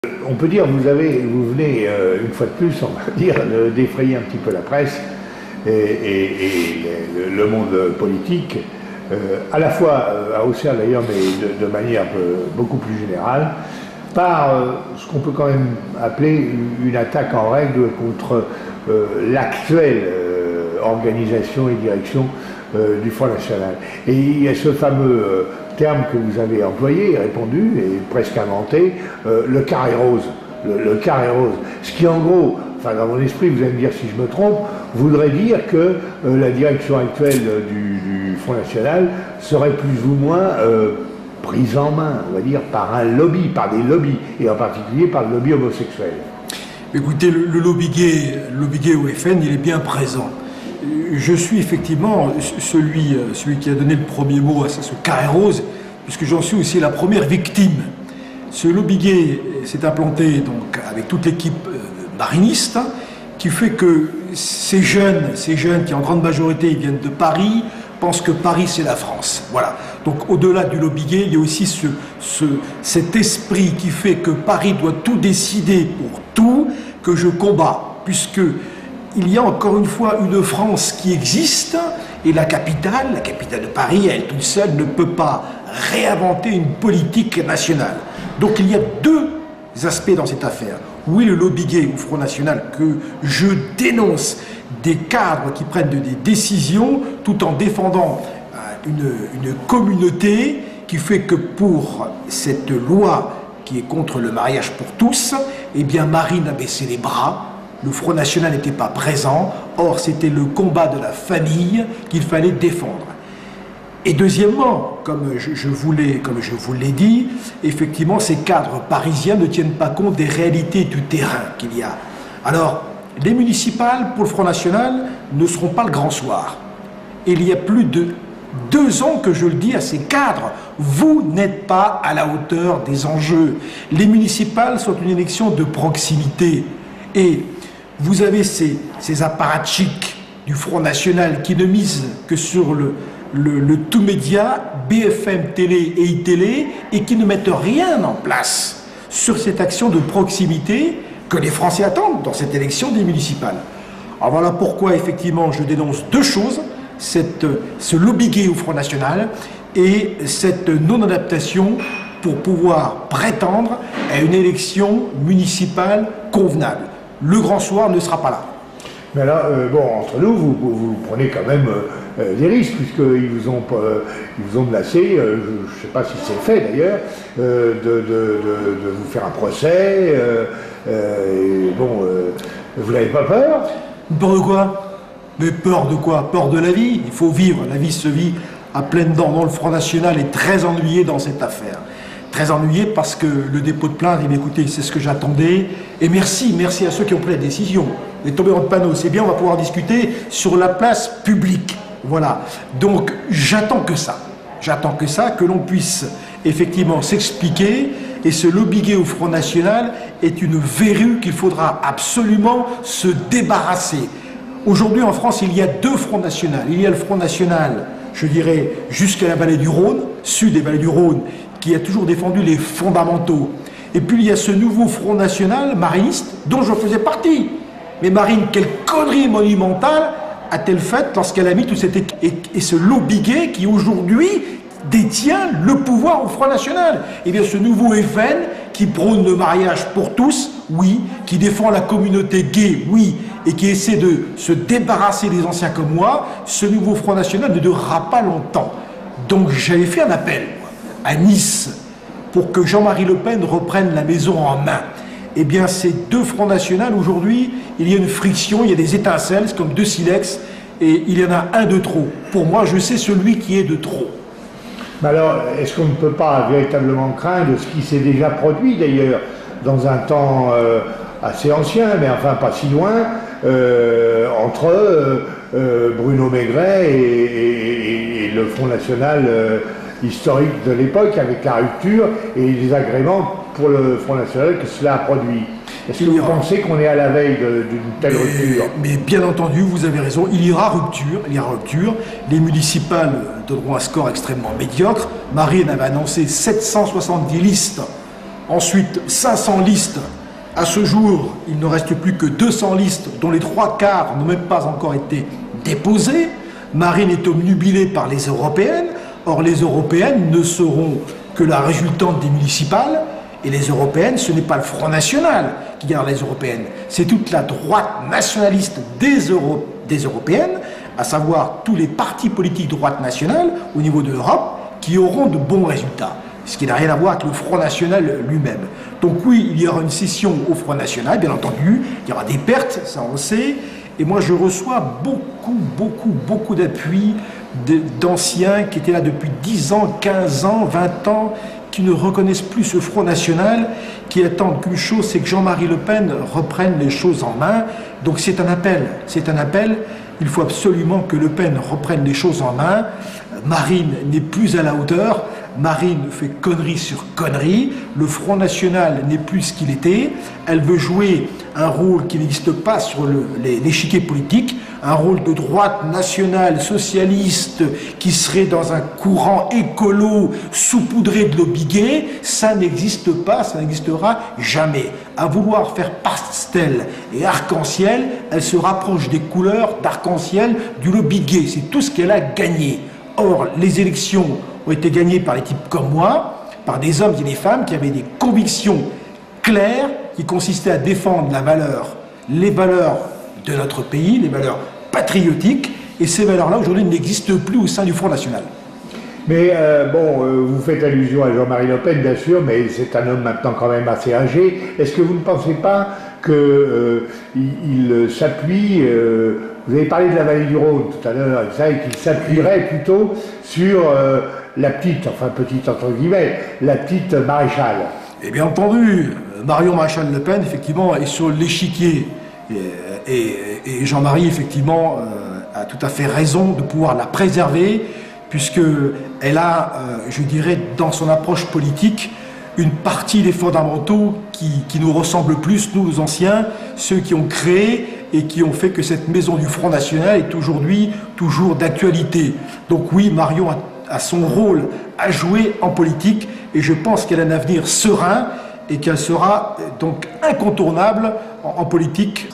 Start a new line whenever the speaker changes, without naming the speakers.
On peut dire que vous venez, une fois de plus, on va dire, d'effrayer un petit peu la presse et le monde politique, à la fois à Auxerre d'ailleurs, mais de manière beaucoup plus générale, par ce qu'on peut quand même appeler une attaque en règle contre l'actuelle organisation et direction du Front National. Et il y a ce fameux terme que vous avez employé, répandu et presque inventé, le carré rose. Le carré rose. Ce qui en gros, enfin dans mon esprit, vous allez me dire si je me trompe, voudrait dire que la direction actuelle du Front National serait plus ou moins prise en main, on va dire, par un lobby, par des lobbies, et en particulier par le lobby homosexuel.
Écoutez, le lobby gay au FN, il est bien présent. Je suis effectivement celui qui a donné le premier mot à ce carré rose, puisque j'en suis aussi la première victime. Ce lobby gay s'est implanté donc avec toute l'équipe mariniste, qui fait que ces jeunes qui en grande majorité viennent de Paris, pensent que Paris c'est la France. Voilà. Donc au-delà du lobby gay, il y a aussi cet esprit qui fait que Paris doit tout décider pour tout, que je combats, puisque il y a encore une fois une France qui existe, et la capitale de Paris, elle toute seule, ne peut pas réinventer une politique nationale. Donc il y a deux aspects dans cette affaire. Oui, le lobby gay au Front National, que je dénonce, des cadres qui prennent des décisions tout en défendant une communauté qui fait que pour cette loi qui est contre le mariage pour tous, eh bien Marine a baissé les bras. Le Front National n'était pas présent, or c'était le combat de la famille qu'il fallait défendre. Et deuxièmement, comme je vous l'ai dit, effectivement ces cadres parisiens ne tiennent pas compte des réalités du terrain qu'il y a. Alors, les municipales pour le Front National ne seront pas le grand soir. Il y a plus de 2 ans que je le dis à ces cadres, vous n'êtes pas à la hauteur des enjeux. Les municipales sont une élection de proximité. Et vous avez ces apparatchiks du Front National qui ne misent que sur le tout média, BFM Télé et iTélé, et qui ne mettent rien en place sur cette action de proximité que les Français attendent dans cette élection des municipales. Alors voilà pourquoi effectivement je dénonce 2 choses, ce lobby gay au Front National et cette non-adaptation pour pouvoir prétendre à une élection municipale convenable. Le grand soir ne sera pas là.
Mais alors, bon, entre nous, vous prenez quand même des risques, puisqu'ils vous ont menacé, je ne sais pas si c'est fait d'ailleurs, de vous faire un procès. Vous n'avez pas peur?
Peur de quoi? Mais peur de quoi? Peur de la vie. Il faut vivre. La vie se vit à pleines dents. Non, le Front National est très ennuyé dans cette affaire. Très ennuyé parce que le dépôt de plainte, écoutez, c'est ce que j'attendais. Et merci à ceux qui ont pris la décision. Les tombés en panneau, c'est bien, on va pouvoir discuter sur la place publique. Voilà. Donc, j'attends que ça. J'attends que ça, que l'on puisse effectivement s'expliquer. Et ce lobby gay au Front National est une verrue qu'il faudra absolument se débarrasser. Aujourd'hui, en France, il y a 2 Fronts Nationaux. Il y a le Front National, je dirais, jusqu'à la vallée du Rhône, sud des vallées du Rhône, qui a toujours défendu les fondamentaux. Et puis il y a ce nouveau Front National mariniste, dont je faisais partie. Mais Marine, quelle connerie monumentale a-t-elle faite lorsqu'elle a mis tout cet et ce lobby gay qui aujourd'hui détient le pouvoir au Front National? Eh bien ce nouveau FN qui prône le mariage pour tous, oui, qui défend la communauté gay, oui, et qui essaie de se débarrasser des anciens comme moi, ce nouveau Front National ne durera pas longtemps. Donc j'avais fait un appel à Nice pour que Jean-Marie Le Pen reprenne la maison en main. Eh bien, ces 2 Fronts Nationaux, aujourd'hui, il y a une friction, il y a des étincelles, c'est comme 2 silex, et il y en a un de trop. Pour moi, je sais celui qui est de trop.
Mais alors, est-ce qu'on ne peut pas véritablement craindre ce qui s'est déjà produit, d'ailleurs, dans un temps assez ancien, mais enfin pas si loin, entre Bruno Maigret et le Front National historique de l'époque, avec la rupture et les agréments pour le Front National que cela a produit. Est-ce que vous pensez qu'on est à la veille d'une telle rupture?
Mais bien entendu, vous avez raison, il y aura rupture. Les municipales donneront un score extrêmement médiocre. Marine avait annoncé 770 listes Ensuite, 500 listes. À ce jour, il ne reste plus que 200 listes, dont les 3/4 n'ont même pas encore été déposées. Marine est obnubilée par les européennes. Or, les européennes ne seront que la résultante des municipales. Et les européennes, ce n'est pas le Front National qui gagne les européennes. C'est toute la droite nationaliste des européennes, à savoir tous les partis politiques de droite nationale au niveau de l'Europe, qui auront de bons résultats. Ce qui n'a rien à voir avec le Front National lui-même. Donc oui, il y aura une scission au Front National, bien entendu. Il y aura des pertes, ça on le sait. Et moi, je reçois beaucoup d'appui d'anciens qui étaient là depuis 10 ans, 15 ans, 20 ans, qui ne reconnaissent plus ce Front National, qui attendent qu'une chose, c'est que Jean-Marie Le Pen reprenne les choses en main. Donc c'est un appel. Il faut absolument que Le Pen reprenne les choses en main. Marine n'est plus à la hauteur. Marine fait connerie sur connerie. Le Front National n'est plus ce qu'il était. Elle veut jouer un rôle qui n'existe pas sur l'échiquier politique, un rôle de droite nationale socialiste qui serait dans un courant écolo saupoudré de lobby. Ça n'existe pas, ça n'existera jamais. À vouloir faire pastel et arc-en-ciel, elle se rapproche des couleurs d'arc-en-ciel du lobby gay. C'est tout ce qu'elle a gagné. Or, les élections ont été gagnées par des types comme moi, par des hommes et des femmes qui avaient des convictions claires, qui consistaient à défendre les valeurs de notre pays, les valeurs patriotiques, et ces valeurs-là, aujourd'hui, n'existent plus au sein du Front National.
Mais vous faites allusion à Jean-Marie Le Pen, bien sûr, mais c'est un homme maintenant quand même assez âgé. Est-ce que vous ne pensez pas qu'il s'appuie, vous avez parlé de la vallée du Rhône tout à l'heure, et qu'il s'appuierait plutôt sur la petite entre guillemets, la petite maréchale?
Et bien entendu, Marion Maréchal Le Pen, effectivement, est sur l'échiquier. Et Jean-Marie, effectivement, a tout à fait raison de pouvoir la préserver, puisqu'elle a, je dirais, dans son approche politique, une partie des fondamentaux qui nous ressemblent plus, nous, les anciens, ceux qui ont créé et qui ont fait que cette maison du Front National est aujourd'hui toujours d'actualité. Donc oui, Marion a son rôle à jouer en politique, et je pense qu'elle a un avenir serein et qu'elle sera donc incontournable en politique.